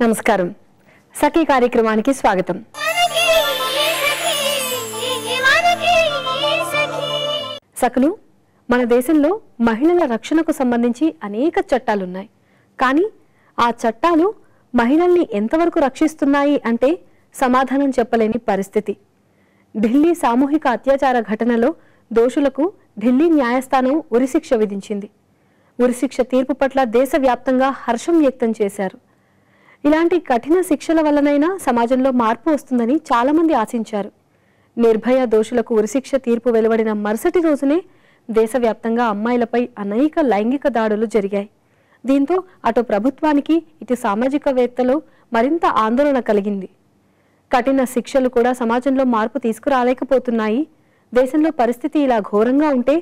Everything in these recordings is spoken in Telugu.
నమస్కారం. సఖీ కార్యక్రమానికి స్వాగతం. సఖులు, మన దేశంలో మహిళల రక్షణకు సంబంధించి అనేక చట్టాలున్నాయి. కానీ ఆ చట్టాలు మహిళల్ని ఎంతవరకు రక్షిస్తున్నాయి అంటే సమాధానం చెప్పలేని పరిస్థితి. ఢిల్లీ సామూహిక అత్యాచార ఘటనలో దోషులకు ఢిల్లీ న్యాయస్థానం ఉరిశిక్ష విధించింది. ఉరిశిక్ష తీర్పు పట్ల దేశవ్యాప్తంగా హర్షం వ్యక్తం చేశారు. ఇలాంటి కఠిన శిక్షల వల్లనైనా సమాజంలో మార్పు వస్తుందని చాలామంది ఆశించారు. నిర్భయ దోషులకు ఉరిశిక్ష తీర్పు వెలువడిన మరుసటి రోజునే దేశవ్యాప్తంగా అమ్మాయిలపై అనేక లైంగిక దాడులు జరిగాయి. దీంతో అటు ప్రభుత్వానికి ఇటు సామాజికవేత్తలు మరింత ఆందోళన కలిగింది. కఠిన శిక్షలు కూడా సమాజంలో మార్పు తీసుకురాలేకపోతున్నాయి. దేశంలో పరిస్థితి ఇలా ఘోరంగా ఉంటే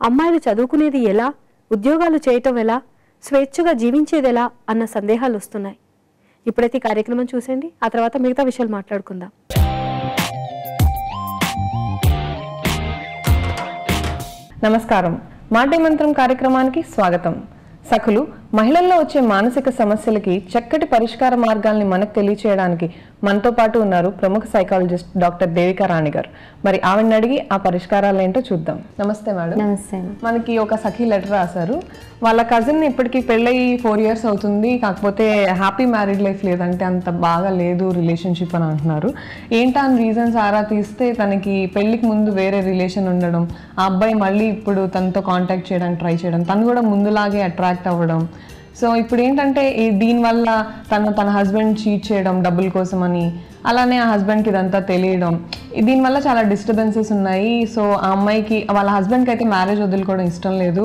అమ్మాయిలు చదువుకునేది ఎలా, ఉద్యోగాలు చేయటం ఎలా, స్వేచ్ఛగా జీవించేదెలా అన్న సందేహాలు వస్తున్నాయి. ఇప్పుడైతే కార్యక్రమం చూసేయండి, ఆ తర్వాత మిగతా విషయాలు మాట్లాడుకుందాం. నమస్కారం. మాటే మంత్రం కార్యక్రమానికి స్వాగతం. సఖులు, మహిళల్లో వచ్చే మానసిక సమస్యలకి చక్కటి పరిష్కార మార్గాల్ని మనకు తెలియచేయడానికి మనతో పాటు ఉన్నారు ప్రముఖ సైకాలజిస్ట్ డాక్టర్ దేవికా రాణి గారు. మరి ఆవిడని అడిగి ఆ పరిష్కారాలు ఏంటో చూద్దాం. నమస్తే మేడం. నమస్తే. మనకి ఒక సఖీ లెటర్ రాశారు. వాళ్ళ కజిన్ ఇప్పటికి పెళ్ళయి 4 years అవుతుంది, కాకపోతే హ్యాపీ మ్యారీడ్ లైఫ్ లేదంటే అంత బాగా లేదు రిలేషన్షిప్ అని అంటున్నారు. ఏంటా అని రీజన్స్ ఆరా తీస్తే తనకి పెళ్లికి ముందు వేరే రిలేషన్ ఉండడం, ఆ అబ్బాయి మళ్ళీ ఇప్పుడు తనతో కాంటాక్ట్ చేయడానికి ట్రై చేయడం, తను కూడా ముందులాగే అట్రాక్ట్ అవ్వడం. సో ఇప్పుడు ఏంటంటే దీనివల్ల తన హస్బెండ్ చీట్ చేయడం డబ్బుల కోసం అని, అలానే ఆ హస్బెండ్కి ఇదంతా తెలియడం, దీనివల్ల చాలా డిస్టర్బెన్సెస్ ఉన్నాయి. సో ఆ అమ్మాయికి వాళ్ళ హస్బెండ్కి అయితే మ్యారేజ్ వదులుకోవడం ఇష్టం లేదు.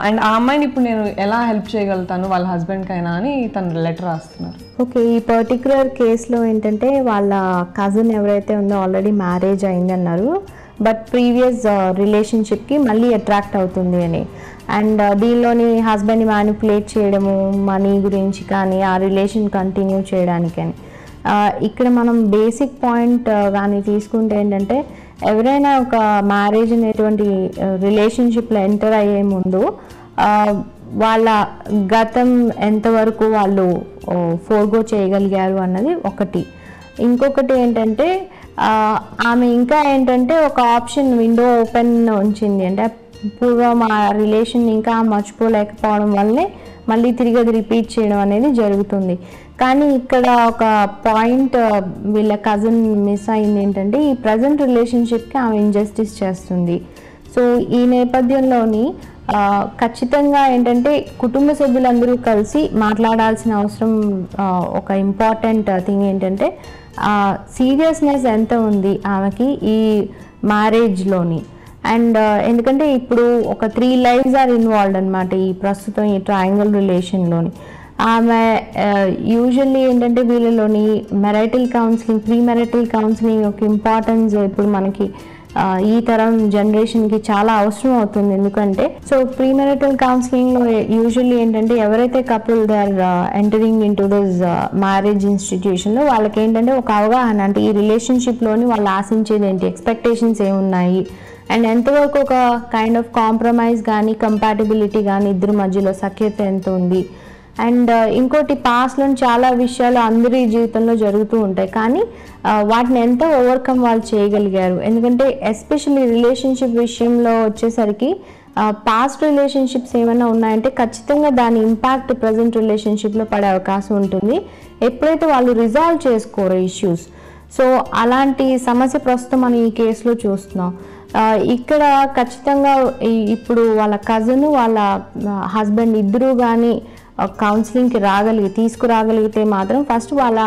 అండ్ ఆ అమ్మాయిని ఇప్పుడు నేను ఎలా హెల్ప్ చేయగలుగుతాను వాళ్ళ హస్బెండ్కైనా అని తను లెటర్ రాస్తున్నారు. ఓకే, ఈ పర్టికులర్ కేసులో ఏంటంటే వాళ్ళ కజిన్ ఎవరైతే ఉందో ఆల్రెడీ మ్యారేజ్ అయిందన్నారు, బట్ ప్రీవియస్ రిలేషన్షిప్కి మళ్ళీ అట్రాక్ట్ అవుతుంది అని. అండ్ దీనిలోని హస్బెండ్ని మ్యానిపులేట్ చేయడము, మనీ గురించి కానీ ఆ రిలేషన్ కంటిన్యూ చేయడానికి అని. ఇక్కడ మనం బేసిక్ పాయింట్ కానీ తీసుకుంటే ఏంటంటే ఎవరైనా ఒక మ్యారేజ్ అనేటువంటి రిలేషన్షిప్లో ఎంటర్ అయ్యే ముందు వాళ్ళ గతం ఎంతవరకు వాళ్ళు ఫోర్గో చేయగలిగారు అన్నది ఒకటి. ఇంకొకటి ఏంటంటే ఆమె ఇంకా ఏంటంటే ఒక ఆప్షన్ విండో ఓపెన్ ఉంచింది. అంటే పూర్వం ఆ రిలేషన్ ఇంకా మర్చిపోలేకపోవడం వల్లే మళ్ళీ తిరిగి అది రిపీట్ చేయడం అనేది జరుగుతుంది. కానీ ఇక్కడ ఒక పాయింట్ వీళ్ళ కజిన్ మిస్ అయింది ఏంటంటే ఈ ప్రజెంట్ రిలేషన్షిప్కి ఆమె ఇంజస్టిస్ చేస్తుంది. సో ఈ నేపథ్యంలోని ఖచ్చితంగా ఏంటంటే కుటుంబ సభ్యులందరూ కలిసి మాట్లాడాల్సిన అవసరం ఒక ఇంపార్టెంట్ థింగ్ ఏంటంటే సీరియస్నెస్ ఎంత ఉంది ఆమెకి ఈ మ్యారేజ్లోని. అండ్ ఎందుకంటే ఇప్పుడు ఒక 3 lives ఆర్ ఇన్వాల్వ్డ్ అనమాట ఈ ప్రస్తుతం ఈ ట్రయాంగిల్ రిలేషన్లోని. ఆమె యూజువల్లీ ఏంటంటే వీళ్ళలోని marital counselling, pre marital counselling యొక్క ఇంపార్టెన్స్ ఇప్పుడు మనకి ఈ తరం జనరేషన్కి చాలా అవసరం అవుతుంది. ఎందుకంటే సో ప్రీ మెరైటల్ కౌన్సిలింగ్లో యూజువల్లీ ఏంటంటే ఎవరైతే couple they are entering in to this marriage ఇన్స్టిట్యూషన్లో వాళ్ళకి ఏంటంటే ఒక అవగాహన, అంటే ఈ రిలేషన్షిప్లోని వాళ్ళు ఆశించేది ఏంటి, ఎక్స్పెక్టేషన్స్ ఏమున్నాయి, అండ్ ఎంతవరకు ఒక కైండ్ ఆఫ్ కాంప్రమైజ్ కానీ కంపాటిబిలిటీ కానీ ఇద్దరి మధ్యలో సఖ్యత ఎంత ఉంది. అండ్ ఇంకోటి పాస్ట్లో చాలా విషయాలు అందరి జీవితంలో జరుగుతూ ఉంటాయి, కానీ వాటిని ఎంత ఓవర్కమ్ వాళ్ళు చేయగలిగారు. ఎందుకంటే ఎస్పెషల్లీ రిలేషన్షిప్ విషయంలో వచ్చేసరికి పాస్ట్ రిలేషన్షిప్స్ ఏమైనా ఉన్నాయంటే ఖచ్చితంగా దాని ఇంపాక్ట్ ప్రజెంట్ రిలేషన్షిప్లో పడే అవకాశం ఉంటుంది ఎప్పుడైతే వాళ్ళు రిజాల్వ్ చేసుకోరు ఇష్యూస్. సో అలాంటి సమస్య ప్రస్తుతం మనం ఈ కేసులో చూస్తున్నాం. ఇక్కడ ఖచ్చితంగా ఇప్పుడు వాళ్ళ కజిన్ వాళ్ళ హస్బెండ్ ఇద్దరూ కానీ కౌన్సిలింగ్కి తీసుకురాగలిగితే మాత్రం ఫస్ట్ వాళ్ళ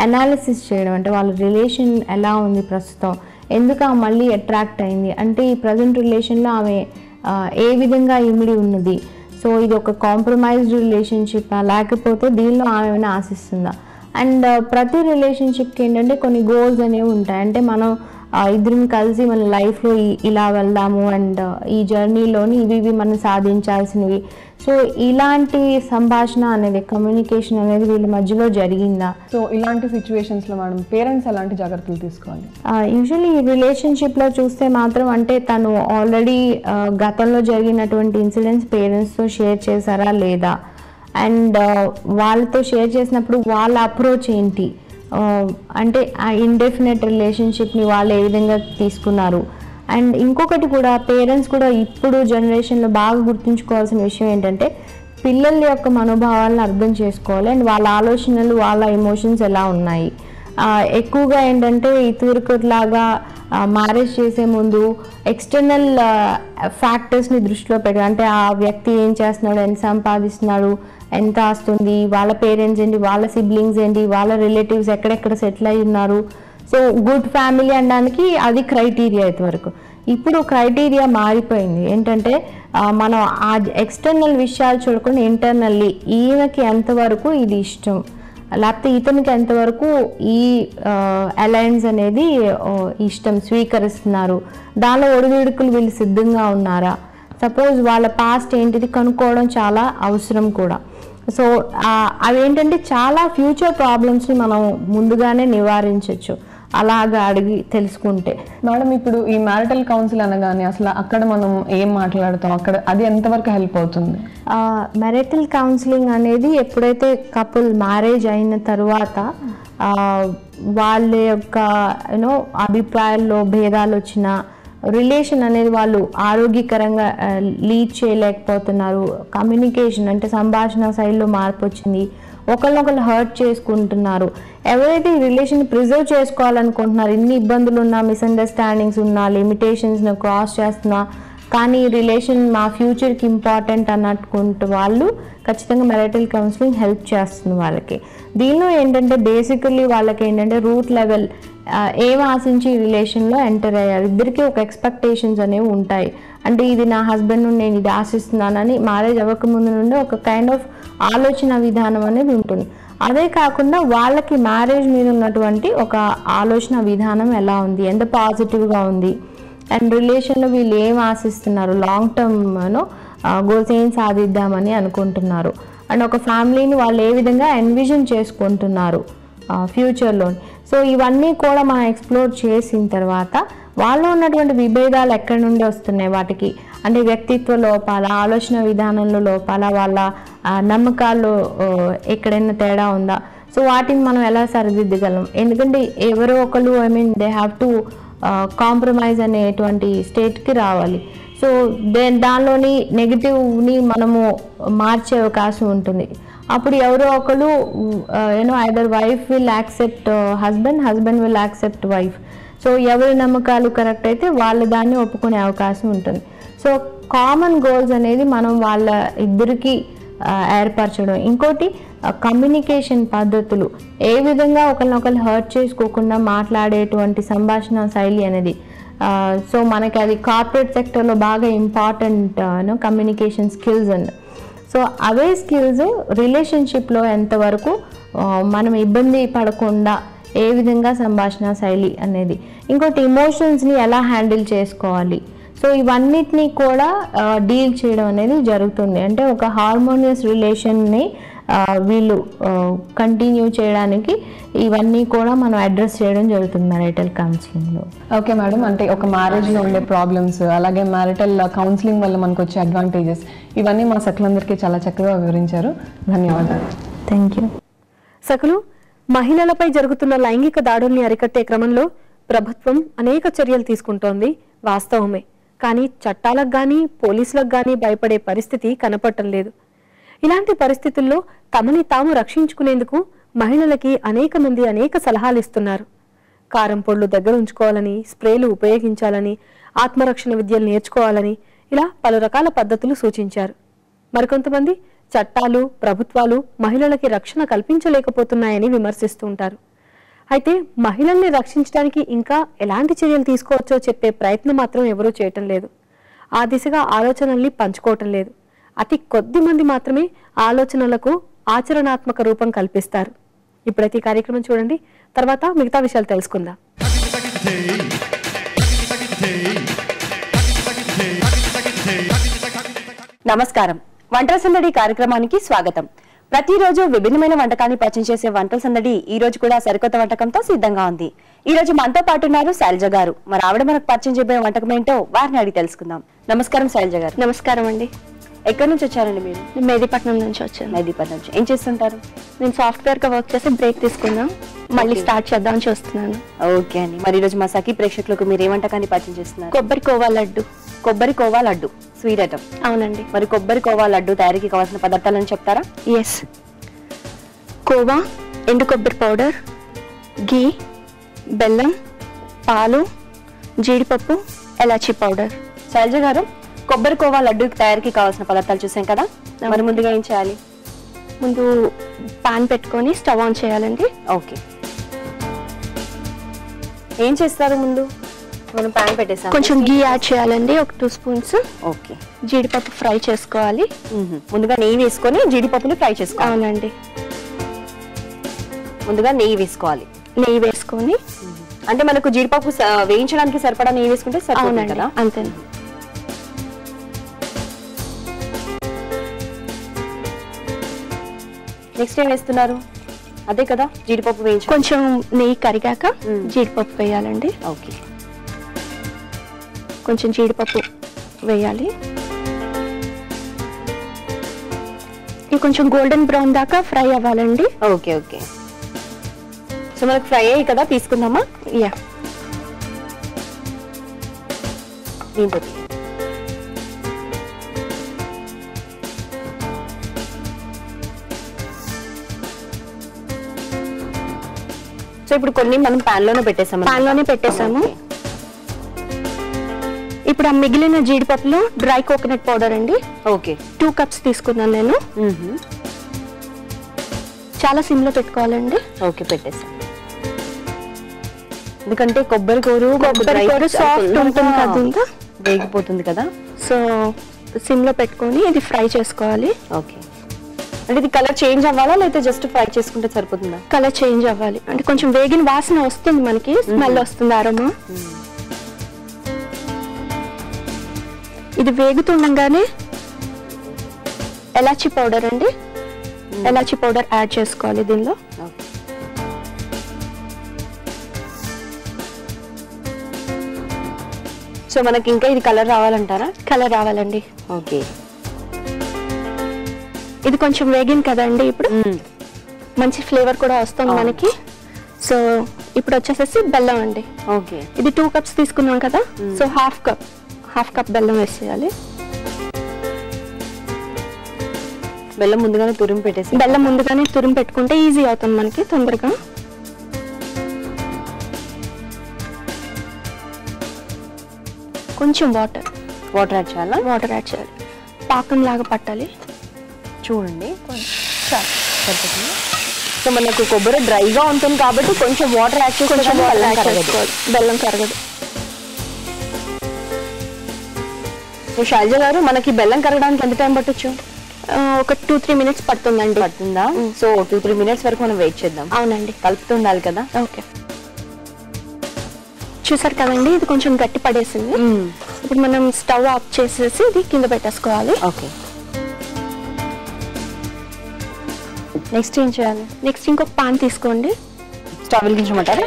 అనాలిసిస్ చేయడం, అంటే వాళ్ళ రిలేషన్ ఎలా ఉంది ప్రస్తుతం, ఎందుకు మళ్ళీ అట్రాక్ట్ అయింది, అంటే ఈ ప్రజెంట్ రిలేషన్లో ఆమె ఏ విధంగా ఇమిడి ఉన్నది, సో ఇది ఒక కాంప్రమైజ్డ్ రిలేషన్షిప్ లేకపోతే దీనిలో ఆమె ఏమైనా ఆశిస్తుందా. అండ్ ప్రతి రిలేషన్షిప్కి ఏంటంటే కొన్ని గోల్స్ అనేవి ఉంటాయి. అంటే మనం ఇద్దరం కలిసి మన లైఫ్లో ఇలా వెళ్దాము అండ్ ఈ జర్నీలోని ఇవి మనం సాధించాల్సినవి. సో ఇలాంటి సంభాషణ అనేది, కమ్యూనికేషన్ అనేది వీళ్ళ మధ్యలో జరిగిందా. సో ఇలాంటి సిచ్యువేషన్స్లో మేడం పేరెంట్స్ ఎలాంటి జాగ్రత్తలు తీసుకోవాలి? యూజువల్లీ ఈ రిలేషన్షిప్లో చూస్తే మాత్రం అంటే తను ఆల్రెడీ గతంలో జరిగినటువంటి ఇన్సిడెంట్స్ పేరెంట్స్తో షేర్ చేశారా లేదా, అండ్ వాళ్ళతో షేర్ చేసినప్పుడు వాళ్ళ అప్రోచ్ ఏంటి, అంటే ఆ ఇండెఫినెట్ రిలేషన్షిప్ని వాళ్ళు ఏ విధంగా తీసుకున్నారు. అండ్ ఇంకొకటి కూడా పేరెంట్స్ కూడా ఇప్పుడు జనరేషన్లో బాగా గుర్తుంచుకోవాల్సిన విషయం ఏంటంటే పిల్లల యొక్క మనోభావాలను అర్థం చేసుకోవాలి అండ్ వాళ్ళ ఆలోచనలు వాళ్ళ ఎమోషన్స్ ఎలా ఉన్నాయి. ఎక్కువగా ఏంటంటే ఇదివరకులాగా మ్యారేజ్ చేసే ముందు ఎక్స్టర్నల్ ఫ్యాక్టర్స్ని దృష్టిలో పెట్టి, అంటే ఆ వ్యక్తి ఏం చేస్తున్నాడు, ఎంత సంపాదిస్తున్నాడు, ఎంత వస్తుంది, వాళ్ళ పేరెంట్స్ ఏంటి, వాళ్ళ సిబ్లింగ్స్ ఏంటి, వాళ్ళ రిలేటివ్స్ ఎక్కడెక్కడ సెటిల్ అయి ఉన్నారు. సో గుడ్ ఫ్యామిలీ అనడానికి అది క్రైటీరియా వరకు. ఇప్పుడు క్రైటీరియా మారిపోయింది. ఏంటంటే మనం ఆ ఎక్స్టర్నల్ విషయాలు చూడకుండా ఇంటర్నల్లీ ఈయనకి ఎంతవరకు ఇది ఇష్టం, లేకపోతే ఇతనికి ఎంతవరకు ఈ అలయన్స్ అనేది ఇష్టం స్వీకరిస్తున్నారు, దానిలో ఒడిదుడుకులు వీళ్ళు సిద్ధంగా ఉన్నారా, సపోజ్ వాళ్ళ పాస్ట్ ఏంటిది కనుక్కోవడం చాలా అవసరం కూడా. సో అవేంటంటే చాలా ఫ్యూచర్ ప్రాబ్లమ్స్ని మనం ముందుగానే నివారించవచ్చు అలాగా అడిగి తెలుసుకుంటే. మేడం ఇప్పుడు ఈ మ్యారిటల్ కౌన్సిల్ అనగానే అసలు అక్కడ మనం ఏం మాట్లాడతాం, అక్కడ అది ఎంతవరకు హెల్ప్ అవుతుంది? మ్యారిటల్ కౌన్సిలింగ్ అనేది ఎప్పుడైతే కపుల్ మ్యారేజ్ అయిన తర్వాత వాళ్ళ యొక్క అభిప్రాయాల్లో భేదాలు వచ్చినా, రిలేషన్ అనేది వాళ్ళు ఆరోగ్యకరంగా లీడ్ చేయలేకపోతున్నారు, కమ్యూనికేషన్ అంటే సంభాషణ శైలిలో మార్పు వచ్చింది, ఒకరినొకరు హర్ట్ చేసుకుంటున్నారు, ఎవరైతే ఈ రిలేషన్ ప్రిజర్వ్ చేసుకోవాలనుకుంటున్నారు, ఇన్ని ఇబ్బందులు ఉన్నా, మిస్అండర్స్టాండింగ్స్ ఉన్నా, లిమిటేషన్స్ను క్రాస్ చేస్తున్నా, కానీ ఈ రిలేషన్ మా ఫ్యూచర్కి ఇంపార్టెంట్ అన్నట్టుకుంటూ వాళ్ళు ఖచ్చితంగా మ్యారిటల్ కౌన్సిలింగ్ హెల్ప్ చేస్తుంది వాళ్ళకి. దీనిలో ఏంటంటే బేసికల్లీ వాళ్ళకి ఏంటంటే రూట్ లెవెల్ ఏం ఆశించి ఈ రిలేషన్లో ఎంటర్ అయ్యారు, ఇద్దరికి ఒక ఎక్స్పెక్టేషన్స్ అనేవి ఉంటాయి. అంటే ఇది నా హస్బెండ్ నుండి నేను ఇది ఆశిస్తున్నానని మ్యారేజ్ అవ్వకముందు నుండి ఒక కైండ్ ఆఫ్ ఆలోచన విధానం అనేది ఉంటుంది. అదే కాకుండా వాళ్ళకి మ్యారేజ్ మీద ఉన్నటువంటి ఒక ఆలోచన విధానం ఎలా ఉంది, ఎంత పాజిటివ్గా ఉంది, అండ్ రిలేషన్లో వీళ్ళు ఏం ఆశిస్తున్నారు, లాంగ్ టర్మ్ గోల్స్ ఏం సాధిద్దామని అనుకుంటున్నారు, అండ్ ఒక ఫ్యామిలీని వాళ్ళు ఏ విధంగా ఎన్విజన్ చేసుకుంటున్నారు ఫ్యూచర్లో. సో ఇవన్నీ కూడా మనం ఎక్స్ప్లోర్ చేసిన తర్వాత వాళ్ళు ఉన్నటువంటి విభేదాలు ఎక్కడి నుండి వస్తున్నాయి వాటికి, అంటే వ్యక్తిత్వ లోపాల, ఆలోచన విధానంలో లోపాల, వాళ్ళ నమ్మకాల్లో ఎక్కడైనా తేడా ఉందా, సో వాటిని మనం ఎలా సరిదిద్దగలం. ఎందుకంటే ఎవరో ఒకరు దే హ్యావ్ టు కాంప్రమైజ్ అనేటువంటి స్టేట్కి రావాలి. సో దానిలోని నెగిటివ్ని మనము మార్చే అవకాశం ఉంటుంది. అప్పుడు ఎవరో ఒకరు either wife will accept husband, husband will accept wife. So ఎవరి నమ్మకాలు కరెక్ట్ అయితే వాళ్ళు దాన్ని ఒప్పుకునే అవకాశం ఉంటుంది. సో కామన్ గోల్స్ అనేది మనం వాళ్ళ ఇద్దరికి ఏర్పరచడం. ఇంకోటి కమ్యూనికేషన్ పద్ధతులు, ఏ విధంగా ఒకరినొకరు హర్ట్ చేసుకోకుండా మాట్లాడేటువంటి సంభాషణ శైలి అనేది. సో మనకి అది కార్పొరేట్ సెక్టర్లో బాగా important communication skills and so away skills రిలేషన్షిప్లో ఎంతవరకు మనం ఇబ్బంది పడకుండా ఏ విధంగా సంభాషణ శైలి అనేది. ఇంకోటి ఎమోషన్స్ని ఎలా హ్యాండిల్ చేసుకోవాలి. సో ఇవన్నిటినీ కూడా డీల్ చేయడం అనేది జరుగుతుంది. అంటే ఒక హార్మోనియస్ రిలేషన్ని వీళ్ళు కంటిన్యూ చేయడానికి ఇవన్నీ కూడా మనం అడ్రస్ చేయడం జరుగుతుంది మ్యారిటల్ కౌన్సిలింగ్లో. ఓకే మేడం, అంటే ఒక మ్యారేజ్లో ఉండే ప్రాబ్లమ్స్, అలాగే మ్యారిటల్ కౌన్సిలింగ్ వల్ల మనకు వచ్చే అడ్వాంటేజెస్, ఇవన్నీ మా సకులందరికీ చాలా చక్కగా వివరించారు. ధన్యవాదాలు. Thank you. సకులు, మహిళలపై జరుగుతున్న లైంగిక దాడుల్ని అరికట్టే క్రమంలో ప్రభుత్వం అనేక చర్యలు తీసుకుంటోంది, వాస్తవమే. కానీ చట్టాలకు కానీ పోలీసులకు కానీ భయపడే పరిస్థితి కనపడటం లేదు. ఇలాంటి పరిస్థితుల్లో తమని తాము రక్షించుకునేందుకు మహిళలకి అనేక మంది అనేక సలహాలు ఇస్తున్నారు. కారం పొళ్ళు దగ్గర ఉంచుకోవాలని, స్ప్రేలు ఉపయోగించాలని, ఆత్మరక్షణ విద్యలు నేర్చుకోవాలని ఇలా పలు రకాల పద్ధతులు సూచించారు. మరికొంతమంది చట్టాలు, ప్రభుత్వాలు మహిళలకి రక్షణ కల్పించలేకపోతున్నాయని విమర్శిస్తూ ఉంటారు. అయితే మహిళల్ని రక్షించడానికి ఇంకా ఎలాంటి చర్యలు తీసుకోవచ్చో చెప్పే ప్రయత్నం మాత్రం ఎవరూ చేయటం లేదు. ఆ దిశగా ఆలోచనల్ని పంచుకోవటం లేదు. అతి కొద్ది మంది మాత్రమే ఆలోచనలకు ఆచరణాత్మక రూపం కల్పిస్తారు. ఇప్పుడైతే ఈ కార్యక్రమం చూడండి, తర్వాత మిగతా విషయాలు తెలుసుకుందాం. నమస్కారం. వంటల సందడి కార్యక్రమానికి స్వాగతం. ప్రతిరోజు విభిన్నమైన వంటకాన్ని పరిచయం చేసే వంటల సందడి ఈ రోజు కూడా సరికొత్త వంటకంతో సిద్ధంగా ఉంది. ఈ రోజు మనతో పాటు ఉన్నారు శైలజ గారు. మరి ఆవిడ మనకు పరిచయం చెప్పే వంటకం ఏంటో వారిని అడిగి తెలుసుకుందాం. నమస్కారం శైలజ గారు. నమస్కారం అండి. ఎక్కడి నుంచి వచ్చారండి మీరు? మెహదీపట్నం నుంచి వచ్చాను. మెహదీపట్నం నుంచి. ఏం చేస్తుంటారు? నేను సాఫ్ట్వేర్ గా వర్క్ చేసి బ్రేక్ తీసుకున్నాం, మళ్ళీ స్టార్ట్ చేద్దామని చూస్తున్నాను. ఓకే అండి. మరి ఈరోజు మా సఖీ ప్రేక్షకులకు మీరు ఏ వంటకాన్ని పరిచయం చేస్తున్నారు? కొబ్బరి కోవా లడ్డు. కొబ్బరి కోవా లడ్డు స్వీట్ ఐటమ్. అవునండి. మరి కొబ్బరి కోవా లడ్డు తయారీకి కావాల్సిన పదార్థాలను చెప్తారా? ఎస్. కోవా, ఎండు కొబ్బరి పౌడర్, ఘీ, బెల్లం, పాలు, జీడిపప్పు, ఎలాచీ పౌడర్. శైలజ గారు, కొబ్బరి కోవా లడ్డు తయారీకి కావాల్సిన పదార్థాలు చూసాం కదా, మరి ముందుగా ఏం చేయాలి? ముందు పాన్ పెట్టుకొని స్టవ్ ఆన్ చేయాలండి. ఓకే. ఏం చేస్తారు ముందు? మనం పాన్ పెట్టేసాం. కొంచెం ఘీ యాడ్ చేయాలండి, ఒక 2 స్పూన్స్. ఓకే. జీడిపప్పు ఫ్రై చేసుకోవాలి. ముందుగా నెయ్యి వేసుకొని జీడిపప్పుని ఫ్రై చేసుకోవాలి. అవునండి. ముందుగా నెయ్యి వేసుకోవాలి. నెయ్యి వేసుకొని, అంటే మనకు జీడిపప్పు వేయించడానికి సరిపడా నెయ్యి వేసుకుంటే సరిపోతుంది అవునండి, కదా? అంతే. నెక్స్ట్ ఏం వేస్తున్నారు? అదే కదా జీడిపప్పు వేయించు. కొంచెం నెయ్యి కరిగాక జీడిపప్పు వేయాలండి. ఓకే. కొంచెం జీడిపప్పు వేయాలి. ఇది కొంచెం గోల్డెన్ బ్రౌన్ దాకా ఫ్రై అవ్వాలండి. Okay okay. సో మనకు ఫ్రై అయ్యి కదా, తీసుకుందామా? యా. దీంతో సో ఇప్పుడు కొన్ని మనం పాన్ లోనే పెట్టేసాము. పాన్ లోనే పెట్టేసాము. ఇప్పుడు ఆ మిగిలిన జీడిపప్పులో డ్రై కోకోనట్ పౌడర్ అండి. ఓకే. 2 కప్స్ తీసుకున్నాను నేను. చాలా సిమ్ లో పెట్టుకోవాలండి. ఓకే, పెట్టేసాం. ఎందుకంటే కొబ్బరి కూర సాఫ్ట్ ఉంటుంది కదా, వేగిపోతుంది కదా, సో సిమ్ లో పెట్టుకొని ఇది ఫ్రై చేసుకోవాలి. ఓకే. అంటే ఇది కలర్ చేంజ్ అవ్వాలా లేకపోతే జస్ట్ ఫ్రై చేసుకుంటే సరిపోతుందా? కలర్ చేంజ్ అవ్వాలి, అంటే కొంచెం వేగిన వాసన వస్తుంది, మనకి స్మెల్ వస్తుంది, అరోమా. ఇది వేగుతుండగానే ఎలాచీ పౌడర్ అండి, ఎలాచీ పౌడర్ యాడ్ చేసుకోవాలి దీనిలో. సో మనకి ఇంకా ఇది కలర్ రావాలంటారా? కలర్ రావాలండి. ఓకే. ఇది కొంచెం వేగింది కదండి, ఇప్పుడు మంచి ఫ్లేవర్ కూడా వస్తుంది మనకి. సో ఇప్పుడు వచ్చేసేసి బెల్లం అండి. ఓకే. ఇది 2 కప్స్ తీసుకున్నాం కదా, సో హాఫ్ కప్ బెల్లం వేసేయాలి. బెల్లం ముందుగానే తురిమి పెట్టేసి, బెల్లం ముందుగానే తురిమి పెట్టుకుంటే ఈజీ అవుతుంది మనకి తొందరగా. కొంచెం వాటర్ యాడ్ చేయాలా? వాటర్ యాడ్ చేయాలి, పాకం లాగా పట్టాలి. చూడండి, సరిపోతుంది. సో మనకు కొబ్బరి డ్రైగా ఉంటుంది కాబట్టి కొంచెం వాటర్ యాడ్ చేసుకోవాలి, బెల్లం కరగదు. శైలజ గారు, మనకి బెల్లం కరగడానికి ఎంత టైం పట్టొచ్చు? ఒక 2-3 మినిట్స్ పడుతుందండి. పడుతుందా? సో 2-3 మినిట్స్ వరకు మనం వెయిట్ చేద్దాం. అవునండి. కలుపుతుండాలి కదా. ఓకే. చూసారు కదండి, ఇది కొంచెం గట్టి పడేసింది. ఇప్పుడు మనం స్టవ్ ఆఫ్ చేసేసి ఇది కింద పెట్టేసుకోవాలి. ఓకే. నెక్స్ట్ ఏం చేయాలి? నెక్స్ట్ ఇంకొక పాన్ తీసుకోండి. స్టవ్ వెలిగించమంటారా?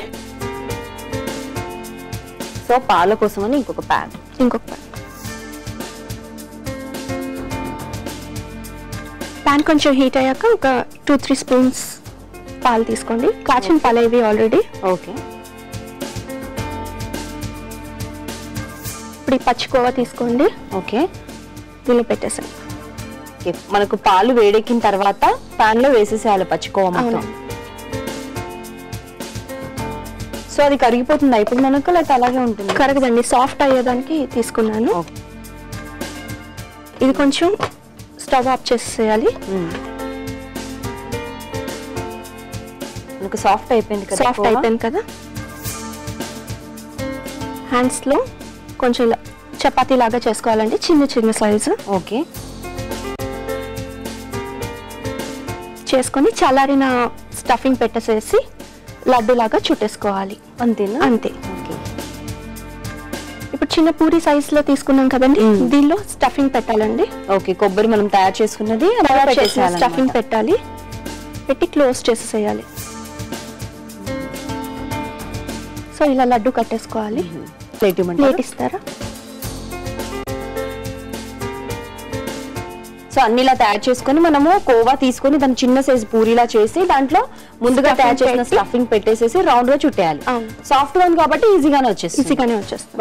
సో పాల కోసం అని ఇంకొక పాన్. పాన్ కొంచెం హీట్ అయ్యాక ఒక 2-3 స్పూన్స్ పాలు తీసుకోండి. కాచిన పాలు ఇవి ఆల్రెడీ. ఓకే. ఇప్పుడు ఈ పచ్చికోవా తీసుకోండి. ఓకే. దీన్ని పెట్టేసాను. మనకు పాలు వేడెక్కిన తర్వాత పాన్ లో వేసేసేయాలి పచ్చికోవా మొత్తం. సో అది కరిగిపోతుందా ఇప్పుడు మనకు, లేకపోతే అలాగే ఉంటుంది? కరగదండి, సాఫ్ట్ అయ్యేదానికి తీసుకున్నాను. ఇది కొంచెం స్టవ్ ఆఫ్ చేసేయాలి. మనకు సాఫ్ట్ అయిపోయింది కదా. హ్యాండ్స్ లో కొంచెం చపాతీ లాగా చేసుకోవాలండి, చిన్న సైజు. ఓకే. చేసుకొని చల్లారిన స్టఫింగ్ పెట్టేసేసి లడ్డు లాగా చుట్టేసుకోవాలి. అంతేనా? అంతే. ఇప్పుడు చిన్న పూరి సైజ్ లో తీసుకున్నాం కదండి, దీనిలో స్టఫింగ్ పెట్టాలండి. ఓకే. కొబ్బరి మనం తయారు చేసుకున్నది స్టఫింగ్ పెట్టాలి, పెట్టి క్లోజ్ చేసేసేయాలి. సో ఇలా లడ్డు కట్టేసుకోవాలి. ప్లేట్ ఇస్తారా? సో అన్ని ఇలా తయారు చేసుకొని మనము కోవా తీసుకొని దాన్ని చిన్న సైజ్ పూరిలా చేసి దాంట్లో ముందుగా తయారు చేసిన స్టఫింగ్ పెట్టేసేసి రౌండ్ గా చుట్టేయాలి. సాఫ్ట్ గా ఉంది కాబట్టి ఈజీగానే వచ్చేస్తుంది.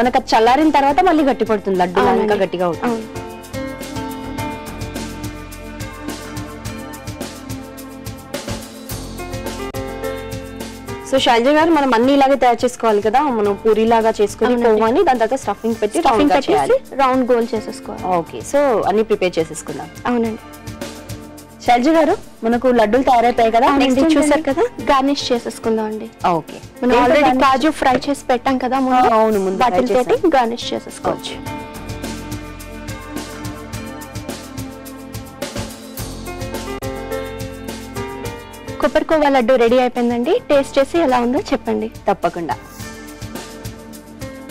మనకు చల్లారిన తర్వాత మళ్ళీ గట్టి పడుతుంది, లడ్డు ఇంకా గట్టిగా అవుతుంది. సో శైలజ గారు మనం అన్ని ఇలాగే తయారు చేసుకోవాలి కదా, మనం పూరి లాగా చేసుకుని కోవాని దాని తర్వాత స్టఫింగ్ పెట్టి రౌండ్ గోల్ చేసేసుకోవాలి. ఓకే, సో అన్ని ప్రిపేర్ చేసేసుకుందాం. అవునండి. శైలజ గారు మనకు లడ్డూలు తయారైపోయాయి కదా, చూసారు కదా, గార్నిష్ చేసేసుకుందాం అండి. ఓకే, మనం ఆల్రెడీ కాజు ఫ్రై చేసి పెట్టాం కదా ముందు, అవును, ముందు వాటితోటి గార్నిష్ చేసేసుకోవచ్చు. కొబ్బరి కోవా లడ్డు రెడీ అయిపోయిందండి. టేస్ట్ చేసి ఎలా ఉందో చెప్పండి. తప్పకుండా.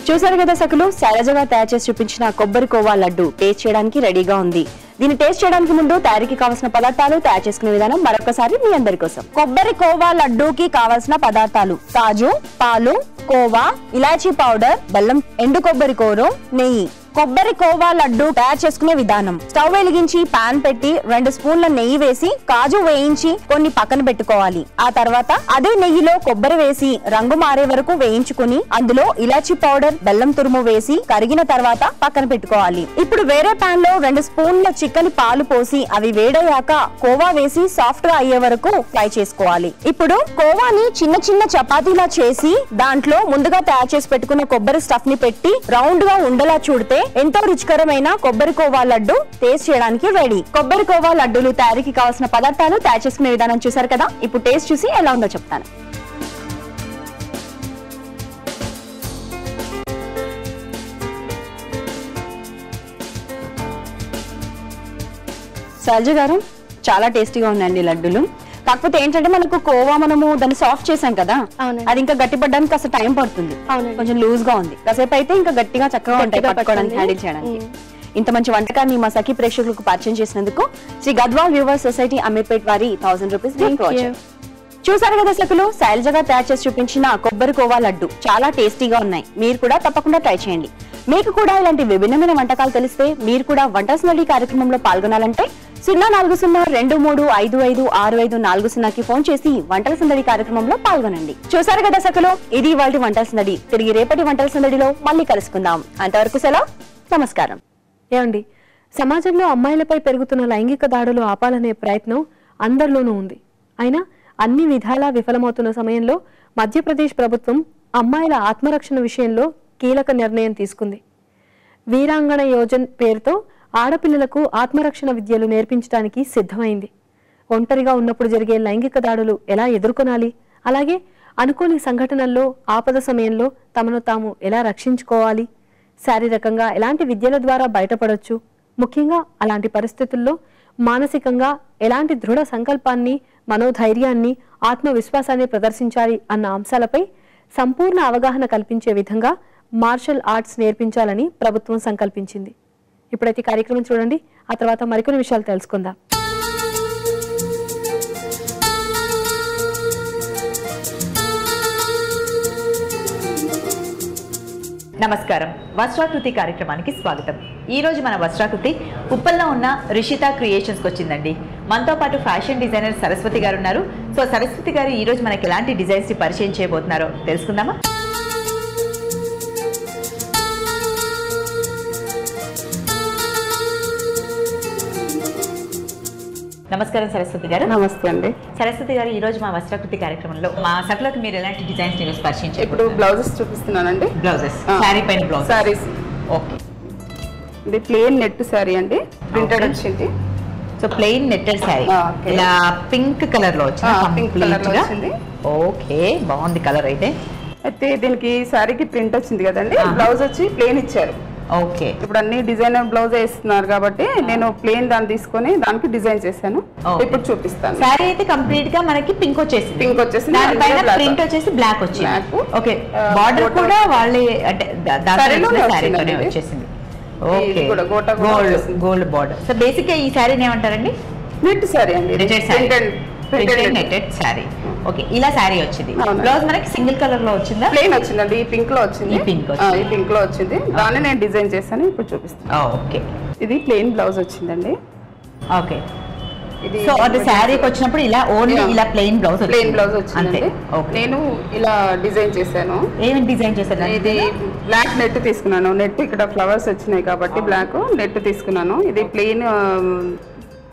చూసారు కదా సకులు, శైలజ గారు తయారు చేసి చూపించిన కొబ్బరి కోవా లడ్డు టేస్ట్ చేయడానికి రెడీగా ఉంది. దీన్ని టేస్ట్ చేయడానికి ముందు తయారీకి కావాల్సిన పదార్థాలు, తయారు చేసుకునే విధానం మరొకసారి మీ అందరి కోసం. కొబ్బరి కోవా లడ్డూకి కావాల్సిన పదార్థాలు: కాజు, పాలు, కోవా, ఇలాచీ పౌడర్, బెల్లం, ఎండు కొబ్బరి కూర, నెయ్యి. కొబ్బరి కోవా లడ్డు తయారు చేసుకునే విధానం: స్టవ్ వెలిగించి పాన్ పెట్టి 2 స్పూన్ల నెయ్యి వేసి కాజు వేయించి కొన్ని పక్కన పెట్టుకోవాలి. ఆ తర్వాత అదే నెయ్యిలో కొబ్బరి వేసి రంగు మారే వరకు వేయించుకుని అందులో ఇలాచీ పౌడర్, బెల్లం తురుము వేసి కరిగిన తర్వాత పక్కన పెట్టుకోవాలి. ఇప్పుడు వేరే పాన్ లో 2 స్పూన్ల చిక్కని పాలు పోసి అవి వేడయ్యాక కోవా వేసి సాఫ్ట్ గా అయ్యే వరకు ఫ్రై చేసుకోవాలి. ఇప్పుడు కోవాని చిన్న చిన్న చపాతీలా చేసి దాంట్లో ముందుగా తయారు చేసి పెట్టుకున్న కొబ్బరి స్టఫ్ ని పెట్టి రౌండ్ గా ఉండలా చూడితే ఎంతో రుచికరమైన కొబ్బరి కోవా లడ్డు టేస్ట్ చేయడానికి రెడీ. కొబ్బరి కోవా లడ్డూలు తయారీకి కావాల్సిన పదార్థాలు, తయారు చేసుకునే విధానం చూసారు కదా. ఇప్పుడు టేస్ట్ చూసి ఎలా ఉందో చెప్తాను. శైలజ గారు, చాలా టేస్టీగా ఉందండి లడ్డూలు. కాకపోతే ఏంటంటే మనకు కోవా మనము దాన్ని సాఫ్ట్ చేసాం కదా, అది ఇంకా గట్టిపడడానికి కాస్త టైం పడుతుంది. కొంచెం లూజ్ గా ఉంది, కాసేపు అయితే ఇంకా గట్టిగా చక్కగా ఉంటాయి పట్టుకోవడానికి, హ్యాండిల్ చేయడానికి. ఇంత మంచి వంటకాన్ని మా సఖీ ప్రేక్షకులకు పరిచయం చేసినందుకు శ్రీ గద్వాల్ వ్యూవర్స్ సొసైటీ అమీర్పేట్ వారి 1000 రూపీస్ చూసారు కదా సఖులు, శైలజ గారు తయారు చేసి చూపించిన కొబ్బరి కోవా లడ్డు చాలా టేస్టీగా ఉన్నాయి. మీరు కూడా తప్పకుండా ట్రై చేయండి. మీకు కూడా ఇలాంటి విభిన్నమైన వంటకాలు తెలిస్తే మీరు కూడా వంటల సందడి కార్యక్రమంలో పాల్గొనాలంటే 0402355654 ఫోన్ చేసి వంటల సందడి కార్యక్రమంలో పాల్గొనండి. చూసారు కదా సఖులు, ఇది ఇవాల్టి వంటల సందడి. తిరిగి రేపటి వంటల సందడిలో మళ్ళీ కలుసుకుందాం. అంతవరకు సెలవు, నమస్కారం. ఏమండి, సమాజంలో అమ్మాయిలపై పెరుగుతున్న లైంగిక దాడులు ఆపాలనే ప్రయత్నం అందరిలోనూ ఉంది. అయినా అన్ని విధాలా విఫలమవుతున్న సమయంలో మధ్యప్రదేశ్ ప్రభుత్వం అమ్మాయిల ఆత్మరక్షణ విషయంలో కీలక నిర్ణయం తీసుకుంది. వీరాంగణ యోజన్ పేరుతో ఆడపిల్లలకు ఆత్మరక్షణ విద్యలు నేర్పించడానికి సిద్ధమైంది. ఒంటరిగా ఉన్నప్పుడు జరిగే లైంగిక దాడులు ఎలా ఎదుర్కొనాలి, అలాగే అనుకోని సంఘటనల్లో ఆపద సమయంలో తమను తాము ఎలా రక్షించుకోవాలి, శారీరకంగా ఎలాంటి విద్యల ద్వారా బయటపడొచ్చు, ముఖ్యంగా అలాంటి పరిస్థితుల్లో మానసికంగా ఎలాంటి దృఢ సంకల్పాన్ని, మనోధైర్యాన్ని, ఆత్మవిశ్వాసాన్ని ప్రదర్శించాలి అన్న అంశాలపై సంపూర్ణ అవగాహన కల్పించే విధంగా మార్షల్ ఆర్ట్స్ నేర్పించాలని ప్రభుత్వం సంకల్పించింది. ఇప్పుడైతే కార్యక్రమం చూడండి, ఆ తర్వాత మరికొన్ని విషయాలు తెలుసుకుందాం. నమస్కారం, వస్త్రాకృతి కార్యక్రమానికి స్వాగతం. ఈ రోజు మన వస్త్రాకృతి ఉప్పల్లో ఉన్న రిషిత క్రియేషన్స్కి వచ్చిందండి. మనతో పాటు ఫ్యాషన్ డిజైనర్ సరస్వతి గారు ఉన్నారు. సో సరస్వతి గారు ఈ రోజు మనకి ఎలాంటి డిజైన్స్ ని పరిచయం చేయబోతున్నారో తెలుసుకుందామా? నమస్కారం సరస్వతి గారు. నమస్తే అండి. సరస్వతి గారు, ఈ రోజు మా వస్త్రాకృతి కార్యక్రమంలో మా సకులకు మీరు ఎలాంటి డిజైన్స్ ని పరిచయం చేయాలి? ఇప్పుడు బ్లౌజెస్ చూపిస్తున్నానండి. బ్లౌజెస్, శారీ పైన బ్లౌజ్, సారీస్. ఓకే, ఇది ప్లెయిన్ నెట్ శారీ అండి, ప్రింటెడ్ వచ్చింది. సో ప్లెయిన్ నెట్టెడ్ శారీ ఇలా పింక్ కలర్ లో వచ్చింది. పింక్ కలర్ లో వచ్చింది. ఓకే, బాగుంది కలర్ అయితే. అయితే దీనికి శారీకి ప్రింట్ వచ్చింది కదండి, బ్లౌజ్ వచ్చి ప్లెయిన్ ఇచ్చారు. ఓకే, ఇప్పుడు అన్ని డిజైనర్ బ్లౌజ్ వేస్తున్నారు కాబట్టి నేను ప్లెయిన్ దాన్ని తీసుకొని దానికి డిజైన్ చేశాను. ఇప్పుడు చూపిస్తాను. శారీ అయితే కంప్లీట్ గా మనకి పింక్ వచ్చేసింది. పింక్ వచ్చేసింది, దానిపైన ప్రింట్ వచ్చేసి బ్లాక్ వచ్చింది. ఓకే, బార్డర్ కూడా వాళ్ళే అంటే శారీలోనే వచ్చేసింది. Okay, gold border. So basic గా ఈ శారీని ఏమంటారండి? నెట్ శారీ అండి, నెట్టెడ్ శారీ. ఓకే, ఇలా శారీ వచ్చింది. బ్లౌజ్ మనకి సింగిల్ కలర్ లో వచ్చిందా? ప్లెయిన్ వచ్చిందండి, ఈ పింక్ లో వచ్చింది. ఈ పింక్ లో వచ్చింది, దాన్ని నేను డిజైన్ చేశాను. ఇప్పుడు చూపిస్తాను. ఓకే, ఇది ప్లెయిన్ బ్లౌజ్ వచ్చిందండి. ఓకే. ఇది సో అది శారీకి వచ్చినప్పుడు ఇలా ఓన్లీ ఇలా ప్లెయిన్ బ్లౌజ్ వచ్చింది. నేను ఇలా డిజైన్ చేశాను. ఏమి డిజైన్ చేశాను? ఇది బ్లాక్ నెట్ తీసుకున్నాను. నెట్ ఇక్కడ ఫ్లవర్స్ వచ్చినాయి కాబట్టి బ్లాక్ నెట్ తీసుకున్నాను. ఇది ప్లెయిన్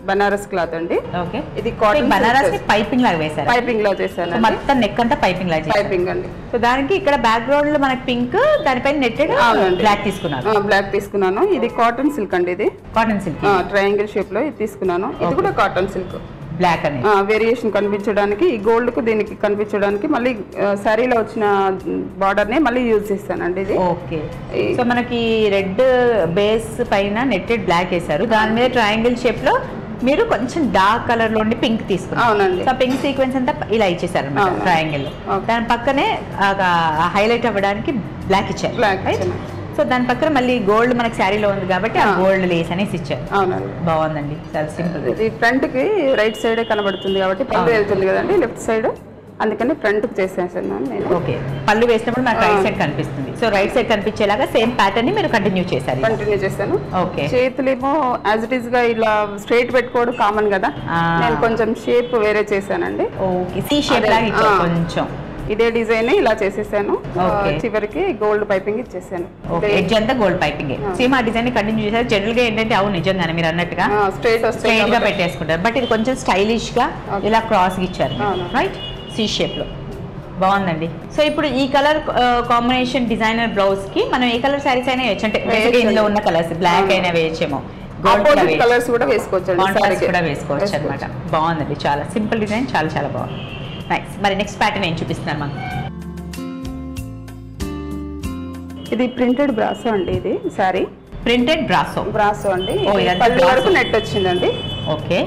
బనారస్ క్లాత్ అండి. ఓకే. ఇది కాటన్ బనారస్ పైపింగ్ లాగా వేశారు. పైపింగ్ లా చేశాను. మొత్తం నెక్ అంతా పైపింగ్ లాగా పైపింగ్ అండి. సో దానికి ఇక్కడ బ్యాక్ గ్రౌండ్ లో మనకి పింక్, దానిపైన నెట్టెడ్ బ్లాక్ తీసుకున్నాను. బ్లాక్ తీసుకున్నాను. ఇది కాటన్ సిల్క్ అండి. ఇది కాటన్ సిల్క్ ట్రయాంగిల్ షేప్ లో ఇది తీసుకున్నాను. ఇది కూడా కాటన్ సిల్క్ బ్లాక్ అని వేరియేషన్ కనిపించడానికి, ఈ గోల్డ్ కు దీనికి కనిపించడానికి మళ్ళీ శారీలో వచ్చిన బార్డర్ నే మళ్ళీ యూజ్ చేస్తానండి. ఇది ఓకే. సో మనకి రెడ్ బేస్ పైన నెట్టెడ్ బ్లాక్ వేసారు, దాని మీద ట్రయాంగిల్ షేప్ లో మీరు కొంచెం డార్క్ కలర్ లో పింక్ తీసుకున్నారు. అవునండి. సో పింక్ సీక్వెన్స్ అంతా ఇలా ఇచ్చేసారు అన్నమాట ట్రయాంగిల్. దాని పక్కనే హైలైట్ అవ్వడానికి బ్లాక్ ఇచ్చారు. సో దాని పక్కన మళ్ళీ గోల్డ్ మనకి శారీలో ఉంది కాబట్టి ఆ గోల్డ్ లేస్ అనేసి ఇచ్చారు. అవునండి. బాగుందండి, చాలా సింపుల్. ఇది ఫ్రంట్ కి రైట్ సైడ్ కనబడుతుంది కాబట్టి పళ్ళు వెళ్తుంది కదండి లెఫ్ట్ సైడ్, అందుకని ఫ్రంట్ కి చేసేసాను నేను. ఓకే. పళ్ళు వేసినప్పుడు మనకు రైట్ సైడ్ కనిపిస్తుంది. సో రైట్ సైడ్ కనిపించేలాగా సేమ్ ప్యాటర్న్ ని మీరు కంటిన్యూ చేశాను. ఓకే. చేతులేమో యాజ్ ఇట్ ఈస్ గా ఇలా స్ట్రైట్ పెట్టుకోవడం కామన్ కదా, నేను కొంచెం షేప్ వేరే చేశానండి. ఓకే. సి షేప్ లాగా ఇచ్చారు కొంచెం. ఇదే డిజైన్ ఇలా చేసేసాను. చివరికి గోల్డ్ పైపింగ్ ఇచ్చేసాను. ఎడ్జ్ అంతా గోల్డ్ పైపింగ్. సేమ్ ఆ డిజైన్ కంటిన్యూ చేశారు. జనరల్ గా ఏంటంటే అవును నిజంగానే మీరు అన్నట్టుగా స్ట్రైట్ గా పెట్టేసుకుంటారు, బట్ ఇది కొంచెం స్టైలిష్ గా ఇలా క్రాస్ గా ఇచ్చారు, రైట్? సి షేప్ లో బాగుందండి. సో ఇప్పుడు ఈ కలర్ కాంబినేషన్ డిజైనర్ బ్లౌజ్ కి మనం ఏ కలర్ శారీస్ అయినా వేయచ్చు, అంటే ఇందులో ఉన్న కలర్స్ బ్లాక్ అయినా వేయచ్చేమో, కలర్స్ కూడా వేసుకోవచ్చు అనమాట. బాగుందండి, చాలా సింపుల్ డిజైన్, చాలా చాలా బాగుంది. నైస్. మరి నెక్స్ట్ ప్యాటర్న్ ఏం చూపిస్తున్నారు మాకు? ఇది ప్రింటెడ్ బ్రాసో అండి. ఇది సారీ ప్రింటెడ్ బ్రాసో అండి. పళ్ళు వరకు నెట్ వచ్చిందండి. ఓకే.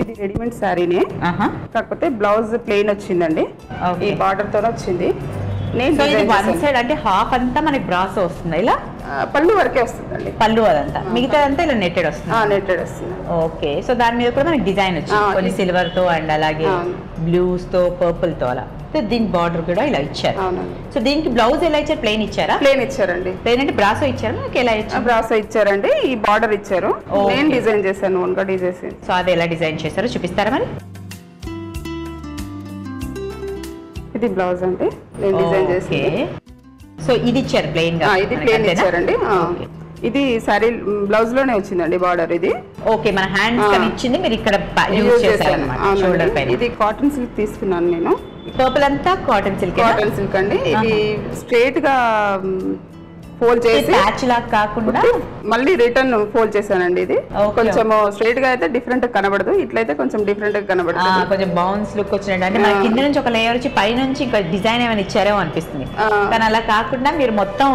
ఇది రెడీమేడ్ శారీనే, కాకపోతే బ్లౌజ్ ప్లెయిన్ వచ్చిందండి. ఈ బార్డర్ తో వచ్చింది. నేను వన్ సైడ్ అంటే హాఫ్ అంతా మనకి బ్రాసో వస్తుంది, ఇలా పళ్ళు వరకే వస్తుందండి. పళ్ళు అదంతా, మిగతా అంతా ఇలా నెట్టెడ్ వస్తుంది. నెట్టెడ్ వస్తుంది. ఓకే. సో దాని మీద కూడా మనకి డిజైన్ వచ్చింది, కొన్ని సిల్వర్ తో అండ్ అలాగే బ్లూస్ తో పర్పుల్ తో అలా. సో దీని బార్డర్ కూడా ఇలా ఇచ్చారు. సో దీనికి బ్లౌజ్ ఎలా ఇచ్చారు? ప్లెయిన్ ఇచ్చారా? ప్లెయిన్ ఇచ్చారండి. ప్లెయిన్ అంటే బ్రాసో ఇచ్చారు, మనకి ఎలా ఇచ్చారు? బ్రాసో ఇచ్చారండి. ఈ బార్డర్ ఇచ్చారు, నేను డిజైన్ చేశాను, ఓన్గా డిజైన్. సో అది ఎలా డిజైన్ చేశారో చూపిస్తారా మరి? ఇది బ్లౌజ్ అండి, నేను డిజైన్ చేసి. సో ఇది ఇచ్చారు ప్లెయిన్ గా? ఇది ప్లెయిన్ ఇచ్చారండి. ఇది సారీ బ్లౌజ్ లోనే వచ్చిందండి బార్డర్. ఇది ఓకే. మన హ్యాండ్స్ కని ఇచ్చింది మీరు ఇక్కడ యూజ్ చేశారన్నమాట, షోల్డర్ పైన. ఇది కాటన్ సిల్క్ తీసుకున్నాను నేను. పర్పుల్ అంతా కాటన్ సిల్క్ అండి. ఇది స్ట్రైట్ గా ఫోల్డ్ చేసి ప్యాచ్ లాగా కాకుండా మళ్ళీ రిటర్న్ ఫోల్డ్ చేశానండి. ఇది కొంచెం స్ట్రైట్ గా అయితే డిఫరెంట్ గా కనబడదు, ఇట్లయితే కొంచెం డిఫరెంట్ గా కనబడుతుంది. కొంచెం బౌన్స్ లుక్ వచ్చినట్టు, అంటే మన కింద నుంచి ఒక లేయర్ వచ్చి పై నుంచి ఇంకా డిజైన్ ఏమైనా ఇచ్చారేమో అనిపిస్తుంది, కానీ అలా కాకుండా మీరు మొత్తం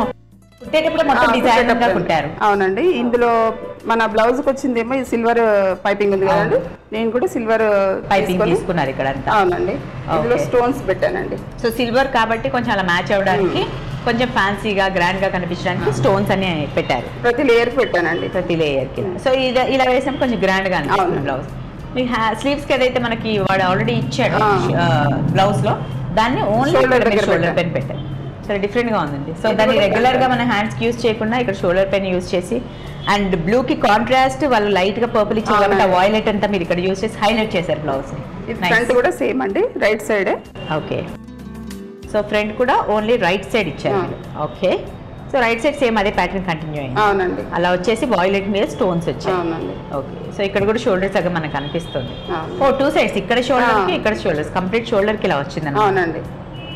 కుట్టేటప్పుడు మొత్తం డిజైన్ గా కుట్టారు. అవునండి. ఇందులో మన బ్లౌజ్ కి వచ్చిందేమో ఈ సిల్వర్ పైపింగ్ ఉంది కదండి, నేను కూడా సిల్వర్ పైపింగ్ తీసుకున్నారు ఇక్కడ అంతా. అవునండి. ఇందులో స్టోన్స్ పెట్టానండి. సో సిల్వర్ కాబట్టి కొంచెం అలా మ్యాచ్ అవడానికి, కొంచెం ఫ్యాన్సీగా గ్రాండ్ గా కనిపించడానికి స్టోన్స్ అని పెట్టారు. ప్రతి లేయర్ కి పెట్టానండి, ప్రతి లేయర్ కి. సో ఇలా వేసినప్పుడు కొంచెం గ్రాండ్ గా అనిపిస్తుంది బ్లౌజ్. మీ స్లీవ్స్ కి ఏదైతే మనకి వాడు ఆల్రెడీ ఇచ్చాడు బ్లౌజ్ లో, దాన్ని ఓన్లీ షోల్డర్ పెన్ పెట్టారు. చాలా డిఫరెంట్ గా ఉందండి. సో దాన్ని రెగ్యులర్ గా మన హ్యాండ్స్ కి యూజ్ చేయకుండా ఇక్కడ షోల్డర్ పెన్ యూజ్ చేసి, అండ్ బ్లూ కి కాంట్రాస్ట్ వాళ్ళు లైట్ గా పర్పుల్ ఇచ్చారు కాబట్టి ఆ వాయిలెట్ అంతా మీరు ఇక్కడ యూజ్ చేసి హైలైట్ చేశారు బ్లౌజ్. ఫ్రంట్ కూడా సేమ్ అండి, right side. Okay. So front కూడా ఓన్లీ రైట్ సైడ్ ఇచ్చారు. Okay. So right side same అదే ప్యాటర్న్ కంటిన్యూ అయింది. అవునండి. అలా వచ్చేసి వాయిలెట్ మీద స్టోన్స్ వచ్చాయి. ఓకే. సో ఇక్కడ కూడా షోల్డర్ సగం మనకు కనిపిస్తుంది. టూ సైడ్స్, ఇక్కడ షోల్డర్ కి ఇక్కడ షోల్డర్స్, కంప్లీట్ షోల్డర్ కి ఇలా వచ్చింది. అవునండి.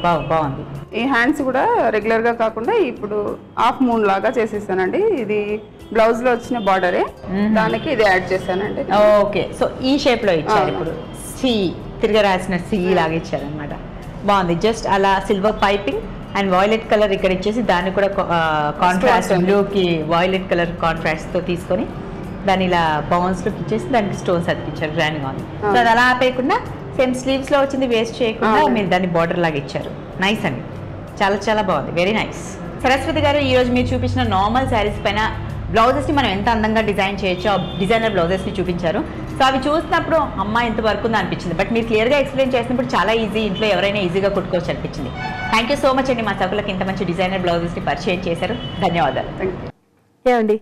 బాగుంది. ఈ హ్యాండ్స్ కూడా రెగ్యులర్ గా కాకుండా ఇప్పుడు హాఫ్ మూన్ లాగా చేసేసానండి. ఇది బ్లౌజ్ లో వచ్చిన బార్డరే, దానికి ఇది యాడ్ చేశానండి. ఓకే. సో ఈ షేప్ లో ఇచ్చారు. ఇప్పుడు సి తిరిగి రాసిన సి లాగా ఇచ్చారు అనమాట. బాగుంది. జస్ట్ అలా silver piping and violet colour ఇక్కడ ఇచ్చేసి దాన్ని కూడా కాంట్రాస్ట్ బ్లూ కి వాయిలెట్ కలర్ కాంట్రాస్ట్ తో తీసుకొని దాన్ని ఇలా బౌన్స్ లుక్ ఇచ్చేసి దానికి స్టోన్స్ అతికిచ్చారు. గ్రాండ్ గా ఉంది. సో అది అలా ఆపేయకుండా సేమ్ స్లీవ్స్ లో వచ్చింది వేస్ట్ చేయకుండా మీరు దాన్ని బార్డర్ లాగా ఇచ్చారు. నైస్ అండి, చాలా చాలా బాగుంది, వెరీ నైస్. సరస్వతి గారు, ఈ రోజు మీరు చూపించిన నార్మల్ శారీస్ పైన బ్లౌజెస్ ని మనం ఎంత అందంగా డిజైన్ చేయొచ్చో డిజైనర్ బ్లౌజెస్ ని చూపించారు. సో అవి చూసినప్పుడు అమ్మ ఎంత వర్క్ ఉందో అనిపించింది, బట్ మీరు క్లియర్ గా ఎక్స్ప్లెయిన్ చేసినప్పుడు చాలా ఈజీ, ఇంట్లో ఎవరైనా ఈజీగా కుట్టుకోవచ్చు అనిపించింది. థ్యాంక్ యూ సో మచ్ అండి, మా సభ్యులకు ఇంత మంచి డిజైనర్ బ్లౌజెస్ ని పరిచయం చేశారు. ధన్యవాదాలు. ఏమండి,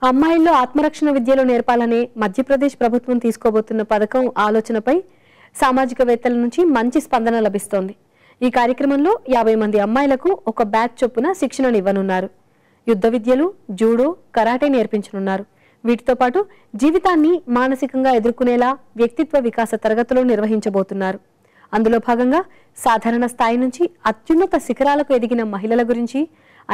అమ్మాయిల్లో ఆత్మరక్షణ విద్యలు నేర్పాలనే మధ్యప్రదేశ్ ప్రభుత్వం తీసుకోబోతున్న పథకం ఆలోచనపై సామాజికవేత్తల నుంచి మంచి స్పందన లభిస్తోంది. ఈ కార్యక్రమంలో 50 మంది అమ్మాయిలకు ఒక బ్యాచ్ చొప్పున శిక్షణనివ్వనున్నారు. యుద్ధ విద్యలు, జూడో, కరాటే నేర్పించనున్నారు. వీటితో పాటు జీవితాన్ని మానసికంగా ఎదుర్కొనేలా వ్యక్తిత్వ వికాస తరగతులు నిర్వహించబోతున్నారు. అందులో భాగంగా సాధారణ స్థాయి నుంచి అత్యున్నత శిఖరాలకు ఎదిగిన మహిళల గురించి,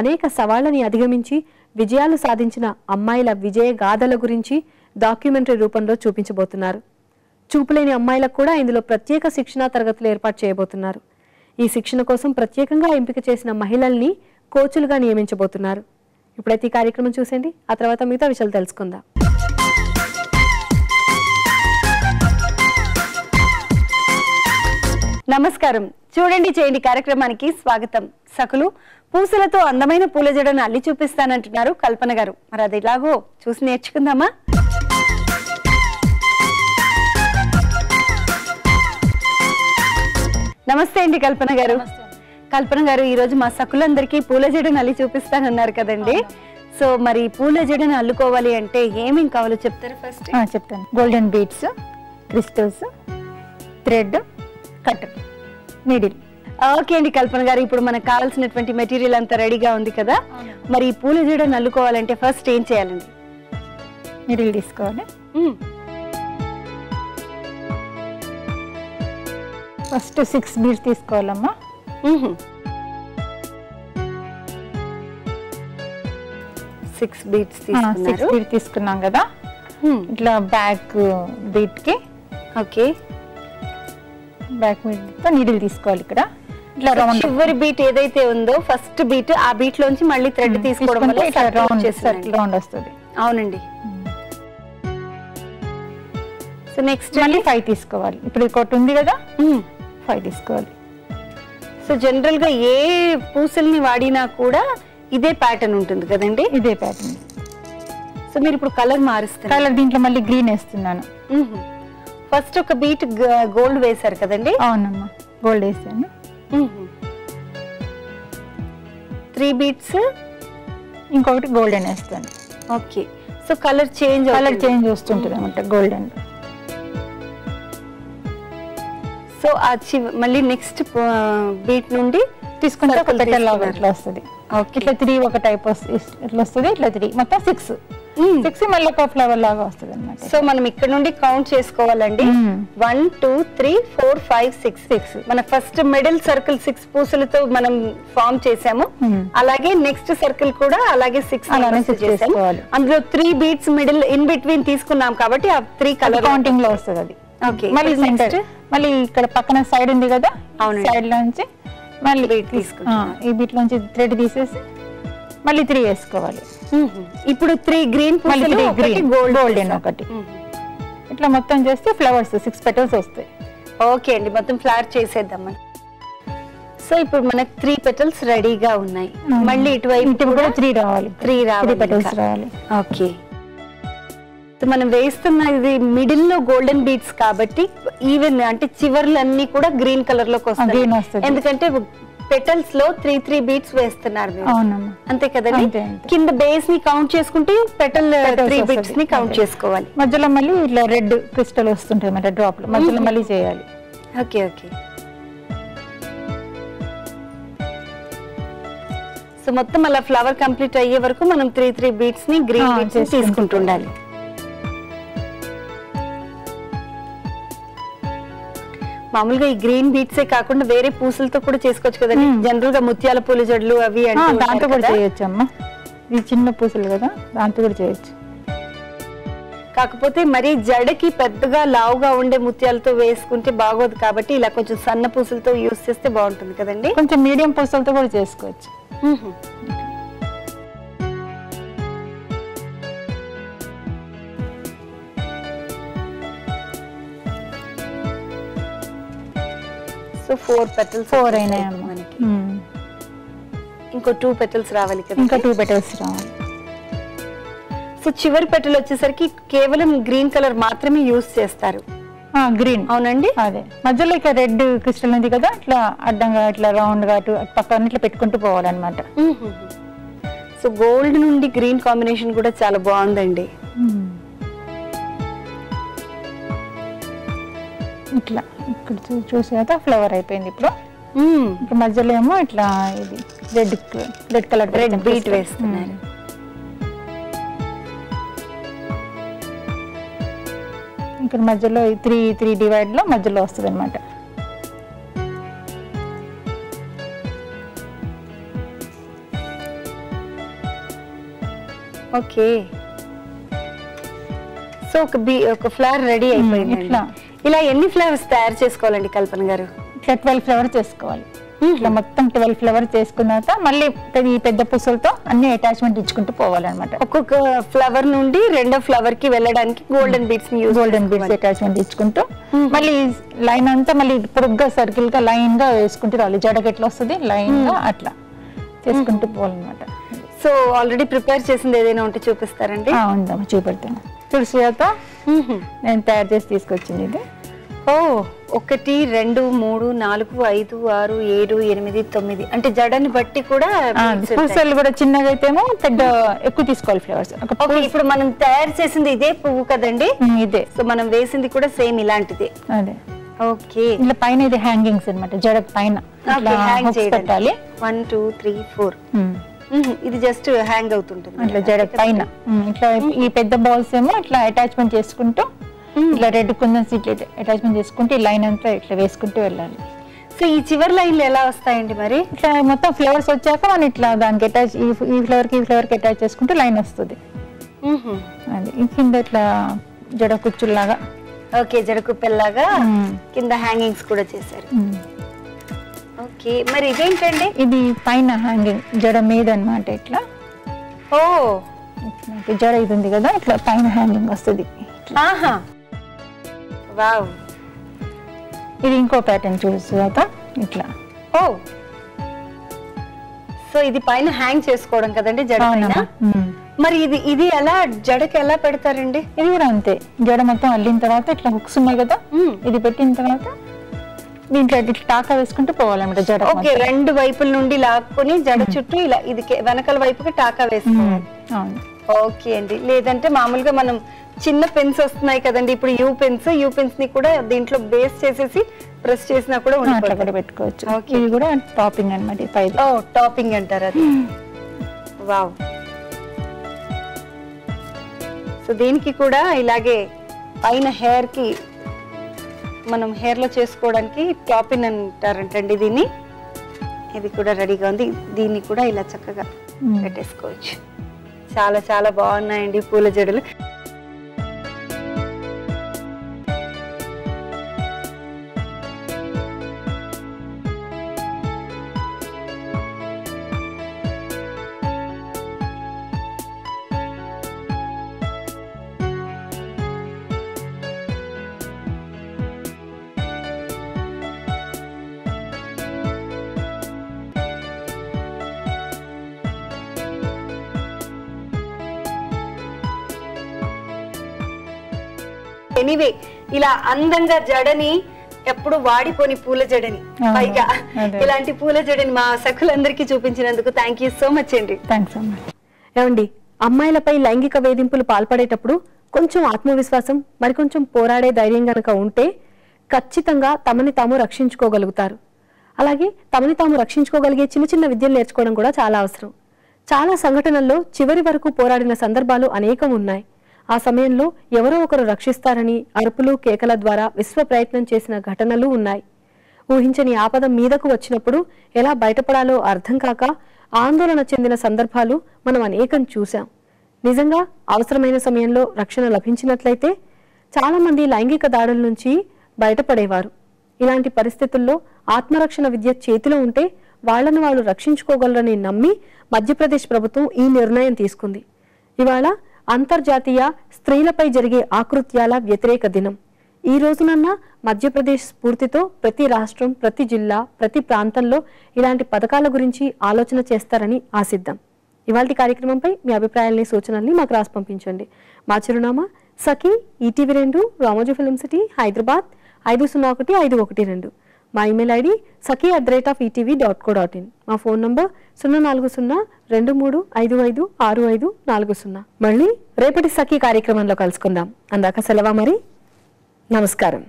అనేక సవాళ్లని అధిగమించి విజయాలు సాధించిన అమ్మాయిల విజయ గాథల గురించి డాక్యుమెంటరీ రూపంలో చూపించబోతున్నారు. చూపులేని అమ్మాయిలకు కూడా ఇందులో ప్రత్యేక శిక్షణా తరగతులు ఏర్పాటు చేయబోతున్నారు. ఈ శిక్షణ కోసం ప్రత్యేకంగా ఎంపిక చేసిన మహిళల్ని కోచులుగా నియమించబోతున్నారు. ఇప్పుడైతే ఈ కార్యక్రమం చూసేయండి, ఆ తర్వాత మిగతా విషయాలు తెలుసుకుందాం. నమస్కారం. చూడండి చేయండి కార్యక్రమానికి స్వాగతం. సకులు పూసలతో అందమైన పూల జడను అల్లి చూపిస్తానంటున్నారు కల్పన గారు. మరి అది ఎలాగో చూసి నేర్చుకుందామా? నమస్తే అండి కల్పన గారు. కల్పన గారు, ఈ రోజు మా సకులందరికీ పూల జడను అల్లి చూపిస్తానన్నారు కదండి. సో మరి పూల జడను అల్లుకోవాలి అంటే ఏమేం కావాలో చెప్తారా? ఫస్ట్ చెప్తాను. Golden beads, crystals, thread, cut, needle. Okay అండి కల్పన గారు, ఇప్పుడు మనకు కావాల్సినటువంటి మెటీరియల్ అంతా రెడీగా ఉంది కదా. మరి ఈ పూల జడను అల్లుకోవాలంటే ఫస్ట్ ఏం చేయాలండి? నీడిల్ తీసుకోవాలి. ఫస్ట్ 6 బీడ్స్ తీసుకోవాలమ్మా. 6 బీడ్స్ 6 బీడ్ తీసుకున్నాం కదా. ఇట్లా బ్యాక్ బీట్ కి, ఓకే, బ్యాక్ బీట్ తో నీడిల్ తీసుకోవాలి. ఇక్కడ ఇట్లా రౌండ్ చివరి బీట్ ఏదైతే ఉందో ఫస్ట్ బీట్, ఆ బీట్ లోంచి మళ్ళీ థ్రెడ్ తీసుకోవడం వల్ల ఇట్లా రౌండ్ వస్తుంది. అవునండి. సో నెక్స్ట్ మళ్ళీ 5 తీసుకోవాలి. ఇప్పుడు ఒకటి ఉంది కదా, 5 తీసుకోవాలి. సో జనరల్ గా ఏ పూసల్ని వాడినా కూడా ఇదే ప్యాటర్న్ ఉంటుంది కదండి? ఇదే ప్యాటర్న్. సో మీరు ఇప్పుడు కలర్ మారుస్తారు. కలర్ దీంట్లో మళ్ళీ గ్రీన్ వేస్తున్నాను. ఫస్ట్ ఒక బీట్ గోల్డ్ వేశారు కదండి? అవునమ్మా, గోల్డ్ వేసాను. 3 బీట్స్, ఇంకొకటి గోల్డెన్ వేస్తాను. ఓకే. సో కలర్ చేంజ్ వస్తుంటుంది అన్నమాట గోల్డెన్. సో మళ్ళీ నెక్స్ట్ బీట్ నుండి తీసుకుంటే ఒక పెటల్ లాగా ఇట్లా వస్తుంది. ఇట్లా 3 ఒక టైప్ ఇట్లా వస్తుంది. ఇట్లా 3 మొత్తం 6 మళ్ళీ ఒక ఫ్లవర్ లాగా వస్తుంది అన్నమాట. సో మనం ఇక్కడ నుండి కౌంట్ చేసుకోవాలండి. 1 2 3 4 5 6 మన ఫస్ట్ మిడిల్ సర్కిల్ 6 పూసలతో మనం ఫామ్ చేసాము. అలాగే నెక్స్ట్ సర్కిల్ కూడా అలాగే 6 చేసాము. అందులో 3 బీట్స్ మిడిల్ ఇన్ బిట్వీన్ తీసుకున్నాం కాబట్టి ఆ 3 కలర్ కౌంటింగ్ లో వస్తుంది అది. ఓకే. మళ్ళీ నెక్స్ట్ మళ్ళీ ఇక్కడ పక్కన సైడ్ ఉంది కదా, సైడ్ లోంచి మళ్ళీ ఈ బీట్ లోంచి థ్రెడ్ తీసేసి మళ్ళీ 3 వేసుకోవాలి. ఇప్పుడు 3 గ్రీన్, గోల్డెన్ ఒకటి, ఇట్లా మొత్తం చేస్తే ఫ్లవర్స్ 6 పెటల్స్ వస్తాయి. ఓకే అండి, మొత్తం ఫ్లవర్ చేసేద్దాం. సో ఇప్పుడు మనకు 3 పెటల్స్ రెడీగా ఉన్నాయి. మళ్ళీ ఇటువైపు కూడా 3 రావాలి. 3 పెటల్స్ రావాలి. ఓకే. మనం వేస్తున్నది మిడిల్ లో గోల్డెన్ బీడ్స్ కాబట్టి ఈవెన్ అంటే చివర్లన్నీ కూడా గ్రీన్ కలర్ లోకి వస్తాయి. ఎందుకంటే పెటల్స్ లో 3 బీడ్స్ వేస్తున్నారు మీరు. అవునమ్మా, అంతే కదండి. కింద బేస్ ని కౌంట్ చేసుకుంటే పెటల్ 3 బీడ్స్ ని కౌంట్ చేసుకోవాలి. మధ్యలో మళ్ళీ ఇట్లా రెడ్ క్రిస్టల్ వస్తుంటాయి అన్నమాట డ్రాప్ లో, మధ్యలో మళ్ళీ చేయాలి. Okay okay. సో మొత్తం అలా ఫ్లవర్ కంప్లీట్ అయ్యే వరకు మనం 3 బీడ్స్ ని గ్రీన్ బీడ్స్ తీసుకుంటుండాలి. మామూలుగా ఈ గ్రీన్ బీట్సే కాకుండా వేరే పూసలతో కూడా చేసుకోవచ్చు కదండి. జనరల్ గా ముత్యాల పూల జడలు అవి దాంతో కూడా చేయొచ్చు అమ్మా. ఇది చిన్న పూసలు కదా, దాంతో కూడా చేయొచ్చు. కాకపోతే మరి జడకి పెద్దగా లావుగా ఉండే ముత్యాలతో వేసుకుంటే బాగోదు కాబట్టి ఇలా కొంచెం సన్న పూసలతో యూస్ చేస్తే బాగుంటుంది కదండి. కొంచెం మీడియం పూసలతో కూడా చేసుకోవచ్చు. సో 4 పెటల్స్ 4 అయినాయి మనకి. ఇంకో 2 పెటల్స్ రావాలి కదా. ఇంకా 2 పెటల్స్ రావాలి. సో చివరి పెటల్ వచ్చేసరికి కేవలం గ్రీన్ కలర్ మాత్రమే యూస్ చేస్తారు. గ్రీన్, అవునండి. అదే మధ్యలో ఇక రెడ్ క్రిస్టల్ ఉంది కదా, ఇట్లా అడ్డంగా ఇట్లా రౌండ్ గా పక్కన ఇట్లా పెట్టుకుంటూ పోవాలన్నమాట. సో సో గోల్డ్ నుండి గ్రీన్ కాంబినేషన్ కూడా చాలా బాగుందండి. ఇట్లా ఇక్కడ చూసాక ఫ్లవర్ అయిపోయింది. ఇప్పుడు ఇప్పుడు మధ్యలో ఏమో ఇట్లా ఇది రెడ్ కలర్ రెడ్ బీట్ వేస్తున్నారు. ఇక్కడ మధ్యలో త్రీ డివైడ్ లో మధ్యలో వస్తుంది అనమాట. ఓకే, సో ఒక ఫ్లవర్ రెడీ అయిపోయింది. ఇలా ఎన్ని ఫ్లవర్స్ తయారు చేసుకోవాలండి కల్పన గారు? ఇట్లా 12 ఫ్లవర్ చేసుకోవాలి. ఇట్లా మొత్తం 12 ఫ్లవర్ చేసుకున్నాక మళ్ళీ ఈ పెద్ద పూసలతో అన్ని అటాచ్మెంట్ ఇచ్చుకుంటూ పోవాలన్నమాట. ఒక్కొక్క ఫ్లవర్ నుండి రెండో ఫ్లవర్ కి వెళ్ళడానికి గోల్డెన్ బీడ్స్ అటాచ్మెంట్ ఇచ్చుకుంటూ మళ్ళీ లైన్ అంతా మళ్ళీ పొడుగ్గా సర్కిల్ గా లైన్ గా వేసుకుంటూ రావాలి. జడకి ఎట్లా వస్తుంది లైన్ గా అట్లా చేసుకుంటూ పోవాలన్నమాట. సో ఆల్రెడీ ప్రిపేర్ చేసింది ఏదైనా ఉంటే చూపిస్తారండి? ఉందమ్మా, చూపెడతాను. తులసి చేత నేను తయారు చేసి తీసుకొచ్చింది ఇది. 1 2 3 4 5 6 7 8 9 అంటే జడని బట్టి కూడా పూసలు కూడా చిన్నగా అయితేమో పెద్ద ఎక్కువ తీసుకోవాలి ఫ్లవర్స్. ఇప్పుడు మనం తయారు చేసింది ఇదే పువ్వు కదండి? ఇదే. సో మనం వేసింది కూడా సేమ్ ఇలాంటిదే. అదే. ఓకే, ఇలా పైన ఇది హ్యాంగింగ్స్ అన్నమాట. జడకు పైన పెట్టాలి. 1 2 3 4 ఇది జస్ట్ హ్యాంగ్ అవుతుంటుంది అట్లా జడకు పైన. ఇట్లా ఈ పెద్ద బాల్స్ ఏమో ఇట్లా అటాచ్మెంట్ చేసుకుంటూ ఇట్లా రెడ్ కుందన్స్ ఇట్లా అటాచ్మెంట్ చేసుకుంటూ ఈ లైన్ అంతా ఇట్లా వేసుకుంటూ వెళ్ళాలి. సో ఈ చివరి లైన్లు ఎలా వస్తాయండి మరి? ఇట్లా మొత్తం ఫ్లవర్స్ వచ్చాక మనం ఇట్లా దానికి అటాచ్ ఈ ఫ్లవర్ కి అటాచ్ చేసుకుంటూ లైన్ వస్తుంది. అది కింద ఇట్లా జడ కుచ్చుల్లాగా. ఓకే, జడ కుప్పెల్లాగా కింద హ్యాంగింగ్స్ కూడా చేశారు. ఓకే, మరి ఇదేంటండి? ఇది పైన హ్యాంగింగ్ జడ మీద అన్నమాట. ఇట్లా జడ ఇది ఉంది కదా, ఇట్లా పైన హ్యాంగింగ్ వస్తుంది. వావ్, ఇది ఇంకో ప్యాటర్న్ చూసాక ఇట్లా. సో ఇది పైన హ్యాంగ్ చేసుకోవడం కదండి జడ పైన. మరి ఇది ఎలా జడకి ఎలా పెడతారండి? ఇది కూడా అంతే. జడ మొత్తం అల్లిన తర్వాత ఇట్లా హుక్స్ ఉన్నాయి కదా, ఇది పెట్టిన తర్వాత దీంట్లో ఇట్లా టాకా వేసుకుంటూ పోవాలన్నమాట జడ. ఓకే, రెండు వైపుల నుండి లాక్కుని జడ చుట్టూ ఇలా ఇది వెనకాల వైపుకి టాకా వేసుకోవాలి. ఓకే అండి. లేదంటే మామూలుగా మనం చిన్న పెన్స్ వస్తున్నాయి కదండి ఇప్పుడు, యూ పెన్స్ ని కూడా దీంట్లో బేస్ చేసేసి ప్రెస్ చేసినా కూడా పెట్టుకోవచ్చు. ఇది కూడా టాపింగ్ అన్నమాట. టాపింగ్ అంటారు అది. వావ్. సో దీనికి కూడా ఇలాగే పైన హెయిర్ కి మనం హెయిర్ లో చేసుకోవడానికి టాపింగ్ అంటారంటండి దీన్ని. ఇది కూడా రెడీగా ఉంది. దీన్ని కూడా ఇలా చక్కగా పెట్టేసుకోవచ్చు. చాలా చాలా బాగున్నాయండి పూల జడలు. ఎనీవే, ఇలా అందంగా జడని ఎప్పుడు వాడిపోని పూల జడని, పైగా ఇలాంటి పూల జడని మా సఖులందరికీ చూపించినందుకు థ్యాంక్ యూ సో మచ్ అండి. ఏమండి, అమ్మాయిలపై లైంగిక వేధింపులు పాల్పడేటప్పుడు కొంచెం ఆత్మవిశ్వాసం, మరికొంచెం పోరాడే ధైర్యం గనక ఉంటే ఖచ్చితంగా తమని తాము రక్షించుకోగలుగుతారు. అలాగే తమని తాము రక్షించుకోగలిగే చిన్న చిన్న విద్యలు నేర్చుకోవడం కూడా చాలా అవసరం. చాలా సంఘటనల్లో చివరి వరకు పోరాడిన సందర్భాలు అనేకం ఉన్నాయి. ఆ సమయంలో ఎవరో ఒకరు రక్షిస్తారని అరుపులు కేకల ద్వారా విశ్వ ప్రయత్నం చేసిన ఘటనలు ఉన్నాయి. ఊహించని ఆపద మీదకు వచ్చినప్పుడు ఎలా బయటపడాలో అర్థం కాక ఆందోళన చెందిన సందర్భాలు మనం అనేకం చూశాం. నిజంగా అవసరమైన సమయంలో రక్షణ లభించినట్లయితే చాలా మంది లైంగిక దాడుల నుంచి బయటపడేవారు. ఇలాంటి పరిస్థితుల్లో ఆత్మరక్షణ విద్య చేతిలో ఉంటే వాళ్లను వాళ్ళు రక్షించుకోగలరని నమ్మి మధ్యప్రదేశ్ ప్రభుత్వం ఈ నిర్ణయం తీసుకుంది. ఇవాళ అంతర్జాతీయ స్త్రీలపై జరిగే ఆకృత్యాల వ్యతిరేక దినం. ఈ రోజునన్నా మధ్యప్రదేశ్ స్ఫూర్తితో ప్రతి రాష్ట్రం, ప్రతి జిల్లా, ప్రతి ప్రాంతంలో ఇలాంటి పథకాల గురించి ఆలోచన చేస్తారని ఆశిద్దాం. ఇవాల్టి కార్యక్రమంపై మీ అభిప్రాయాల్ని, సూచనల్ని మాకు రాసి పంపించండి. మా చిరునామా సఖీ, ETV 2, Ramoji film city, Hyderabad 501-512. మా ఇమెయిల్ ఐడి saki@etv.co.in. మా ఫోన్ నంబర్ 04023556540. మళ్ళీ రేపటి సఖీ కార్యక్రమంలో కలుసుకుందాం. అందాక సెలవా మరి. నమస్కారం.